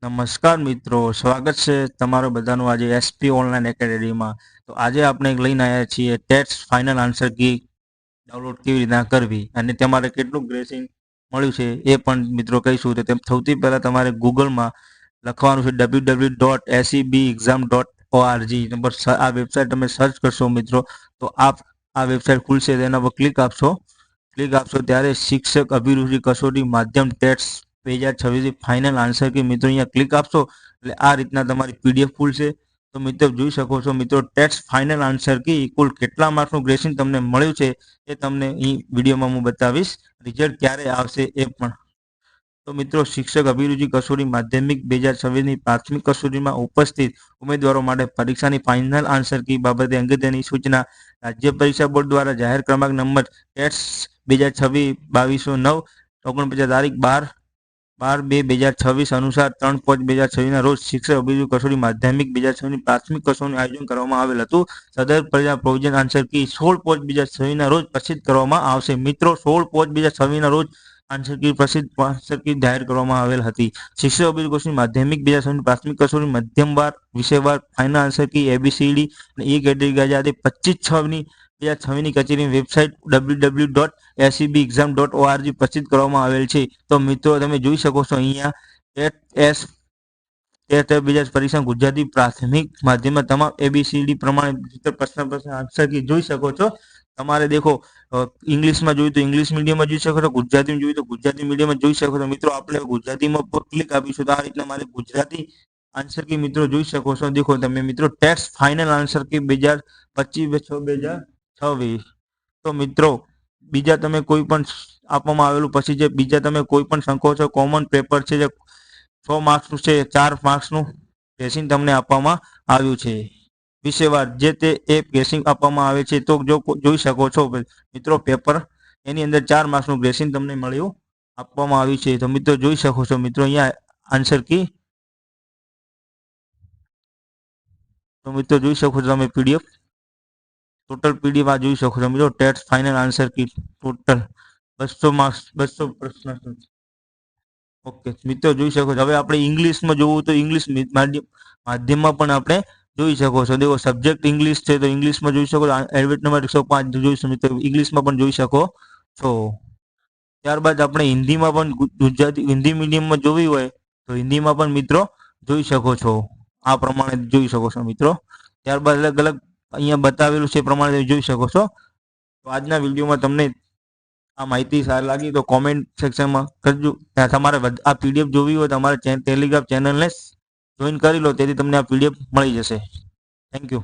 નમસ્કાર મિત્રો, સ્વાગત છે તમારું બધાનું આજે એસપી ઓનલાઈન એકેડેમીમાં। તો આજે આપણે લઈને આવ્યા છીએ ટેટ્સ ફાઇનલ આન્સર કી ડાઉનલોડ કેવી રીતના કરવી અને તમારે કેટલું ગ્રેસિંગ મળ્યું છે એ પણ મિત્રો કહીશું। તો તેમ સૌથી પહેલાં તમારે ગૂગલમાં લખવાનું છે www.sebexam.org નંબર। આ વેબસાઇટ તમે સર્ચ કરશો મિત્રો તો આ વેબસાઇટ ખુલશે, તેના પર ક્લિક આપશો ત્યારે શિક્ષક અભિરુચિ કસોટી માધ્યમ ટેટ્સ 2026 ફાઇનલ આન્સર કી મિત્રો અહીંયા ક્લિક આપશો એટલે આ રીતના તમારી પીડીએફ ખુલશે। તો મિત્રો જોઈ શકો છો મિત્રો, ટેટ્સ ફાઇનલ આન્સર કી કુલ કેટલા માર્ક્સનું ગ્રેસિંગ તમને મળ્યું છે એ તમને અહીં વિડીયોમાં હું બતાવીશ। રિઝલ્ટ ક્યારે આવશે એ પણ। તો મિત્રો, શિક્ષક અભિરુચિ કસોટી માધ્યમિક 2026ની પ્રાથમિક કસોટીમાં ઉપસ્થિત ઉમેદવારો માટે પરીક્ષાની ફાઇનલ આન્સર કી બાબતે અગત્યની સૂચના। રાજ્ય પરીક્ષા બોર્ડ દ્વારા જાહેર ક્રમાંક નંબર ટેટ્સ 2026 2209 49 તારીખ 12/2/2026 અનુસાર 3/5/2026 રોજ શિક્ષક અભિરુચિ કસોટી માધ્યમિક 2026ની પ્રાથમિક કસોટીનું આયોજન કરવામાં આવેલ હતું। સદર પરીક્ષા પ્રોવિઝન આન્સર કી 16/5/2026 રોજ પ્રસિદ્ધ કરવામાં આવશે। મિત્રો, 16/5/2026 રોજ આન્સર કી જાહેર કરવામાં આવેલ હતી। શિક્ષક અભિરુચિ કસોટી માધ્યમિક 2026ની પ્રાથમિક કસોટી મધ્યમવાર વિષયવાર ફાઇનલ આન્સર કી ABCD અને એ કેટેગરી આજે 25/6/2026ની કચેરીની વેબસાઇટ www.sebexam.org પ્રસિદ્ધ કરવામાં આવેલ છે। તો મિત્રો, તમે જોઈ શકો છો અહીંયા ટેટ પરીક્ષા ગુજરાતી પ્રાથમિક માધ્યમમાં તમામ ABCD પ્રમાણે પ્રશ્ન આન્સર કી જોઈ શકો છો। તમારે દેખો, ઇંગ્લિશમાં જોયું તો ઇંગ્લિશ મીડિયમમાં જોઈ શકો છો, ગુજરાતીમાં જોયું તો ગુજરાતી મીડિયમમાં જોઈ શકો છો। મિત્રો, આપણે ગુજરાતીમાં ક્લિક આપીશું તો આ રીતના મારે ગુજરાતી આન્સર કી મિત્રો જોઈ શકો છો। દેખો તમે મિત્રો, ટેટ્સ ફાઇનલ આન્સર કી 2025/6/2026। તો મિત્રો, બીજા તમે કોઈ પણ આપવામાં આવેલું પછી જે બીજા તમે કોઈ પણ શંકો છો, કોમન પેપર છે જે 6 માર્ક્સનું છે, 4 માર્ક્સનું ગ્રેસિંગ તમને આપવામાં આવ્યું છે। વિષયવાર જે તે એ ગ્રેસિંગ આપવામાં આવે છે। તો જો જોઈ શકો છો મિત્રો, પેપર એની અંદર 4 માર્ક્સનું ગ્રેસિંગ તમને મળ્યું આપવામાં આવ્યું છે। તો મિત્રો જોઈ શકો છો મિત્રો અહીંયા આન્સર કી। તો મિત્રો જોઈ શકો છો તમે પીડીએફ, ટોટલ પીડીએફ આ જોઈ શકો છો મિત્રો। TET's final answer key total 200 marks 200 પ્રશ્ન। ઓકે મિત્રો, જોઈ શકો છો। હવે આપણે ઇંગ્લિશમાં જોવું તો ઇંગ્લિશ માધ્યમમાં પણ આપણે જોઈ શકો છો। દેખો, સબ્જેક્ટ ઇંગ્લિશ છે તો ઇંગ્લિશમાં જોઈ શકો છો, એડમિટ નંબર 105 જોઈશું મિત્રો, ઇંગ્લિશમાં પણ જોઈ શકો છો। ત્યારબાદ આપણે હિન્દીમાં પણ ગુજરાતી હિન્દી મીડિયમમાં જોવી હોય તો હિન્દીમાં પણ મિત્રો જોઈ શકો છો। આ પ્રમાણે જોઈ શકો છો મિત્રો। ત્યારબાદ અલગ અલગ અહીંયા બતાવેલું છે એ પ્રમાણે જોઈ શકો છો। તો આજના વિડીયોમાં તમને આ માહિતી સારી લાગી તો કોમેન્ટ સેક્શનમાં કરજો। તમારે આ પીડીએફ જોવી હોય તો તમારે ટેલિગ્રામ ચેનલને જોઈન કરી લો, તેથી તમને આ પીડીએફ મળી જશે। Thank you.